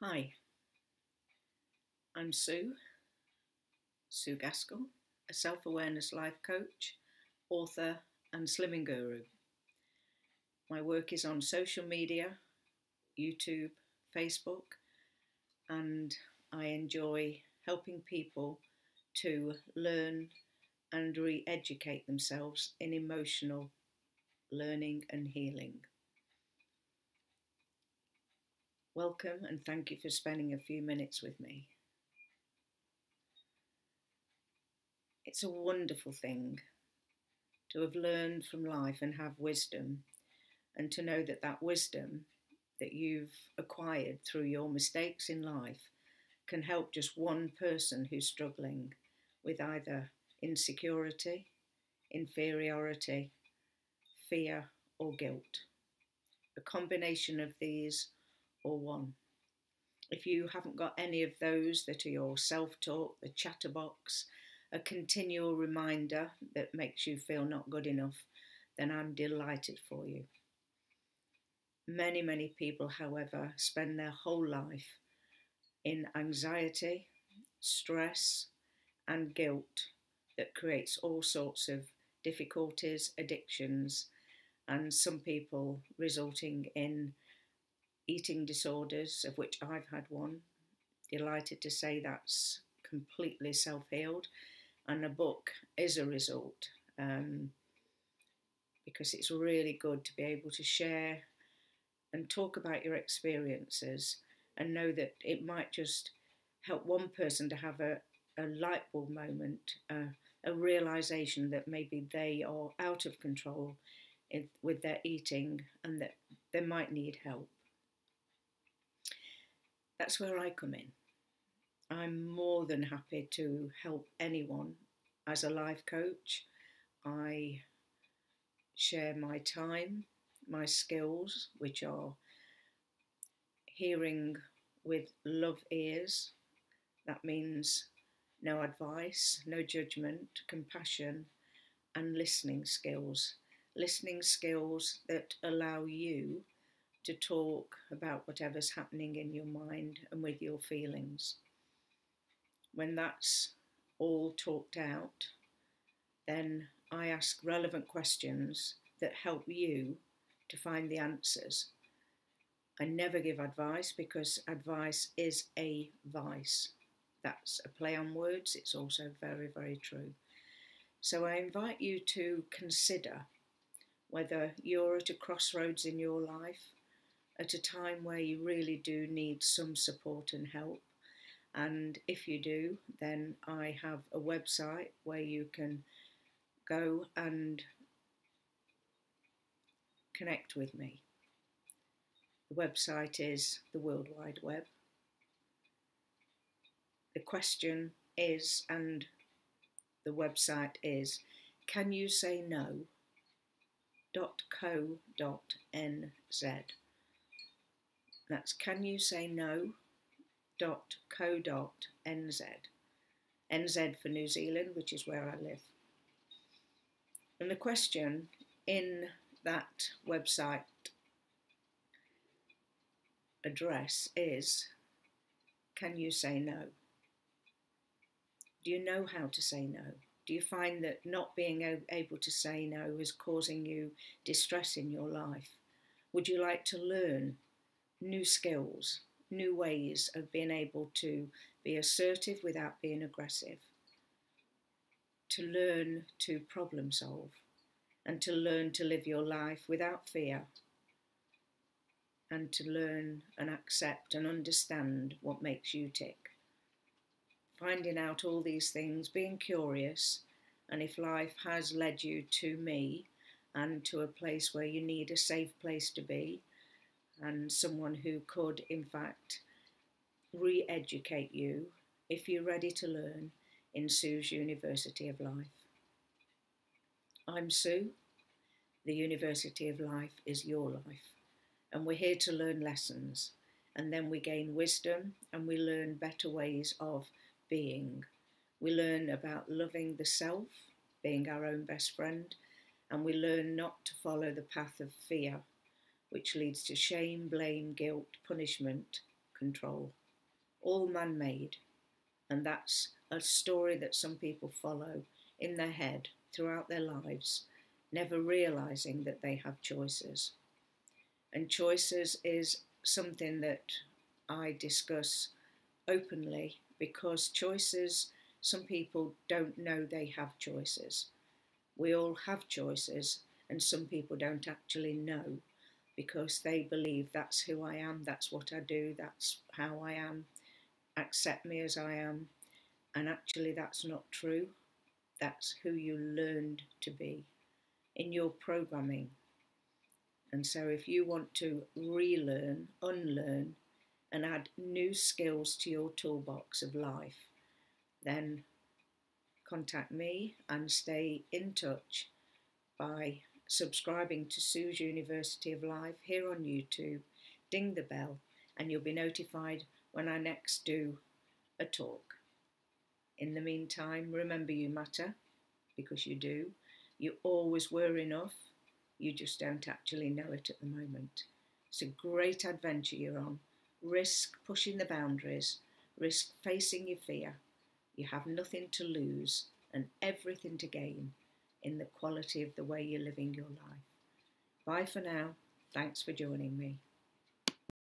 Hi, I'm Sue Gaskell, a self awareness life coach, author, and slimming guru. My work is on social media, YouTube, Facebook, and I enjoy helping people to learn and re educate themselves in emotional learning and healing. Welcome and thank you for spending a few minutes with me. It's a wonderful thing to have learned from life and have wisdom, and to know that that wisdom that you've acquired through your mistakes in life can help just one person who's struggling with either insecurity, inferiority, fear, or guilt. A combination of these or one. If you haven't got any of those that are your self-talk, the chatterbox, a continual reminder that makes you feel not good enough, then I'm delighted for you. Many people, however, spend their whole life in anxiety, stress, and guilt that creates all sorts of difficulties, addictions, and some people resulting in eating disorders, of which I've had one. Delighted to say that's completely self-healed, and a book is a result, because it's really good to be able to share and talk about your experiences and know that it might just help one person to have a light bulb moment, a realization that maybe they are out of control with their eating and that they might need help. That's where I come in. I'm more than happy to help anyone as a life coach. I share my time, my skills, which are hearing with love ears. That means no advice, no judgment, compassion, and listening skills. Listening skills that allow you to talk about whatever's happening in your mind and with your feelings. When that's all talked out, then I ask relevant questions that help you to find the answers. I never give advice because advice is a vice. That's a play on words. It's also very true. So I invite you to consider whether you're at a crossroads in your life, at a time where you really do need some support and help. And if you do, then I have a website where you can go and connect with me. The website is the World Wide Web. The question is, and the website is, can you say no.co.nz. That's can you say no.co.nz. NZ for New Zealand, which is where I live. And the question in that website address is, can you say no? Do you know how to say no? Do you find that not being able to say no is causing you distress in your life? Would you like to learn new skills, new ways of being able to be assertive without being aggressive? To learn to problem solve and to learn to live your life without fear, and to learn and accept and understand what makes you tick. Finding out all these things, being curious, and if life has led you to me and to a place where you need a safe place to be and someone who could in fact re-educate you if you're ready to learn in Sue's University of Life. I'm Sue. The University of Life is your life, and we're here to learn lessons, and then we gain wisdom and we learn better ways of being. We learn about loving the self, being our own best friend, and we learn not to follow the path of fear, which leads to shame, blame, guilt, punishment, control, all man-made. And that's a story that some people follow in their head throughout their lives, never realising that they have choices. And choices is something that I discuss openly, because choices, some people don't know they have choices. We all have choices, and some people don't actually know, because they believe that's who I am, that's what I do, that's how I am, accept me as I am. And actually, that's not true. That's who you learned to be in your programming. And so, if you want to relearn, unlearn, and add new skills to your toolbox of life, then contact me and stay in touch by subscribing to Sue's University of Life here on YouTube. Ding the bell, and you'll be notified when I next do a talk. In the meantime, remember you matter, because you do. You always were enough. You just don't actually know it at the moment. It's a great adventure you're on. Risk pushing the boundaries. Risk facing your fear. You have nothing to lose and everything to gain in the quality of the way you're living your life. Bye for now. Thanks for joining me.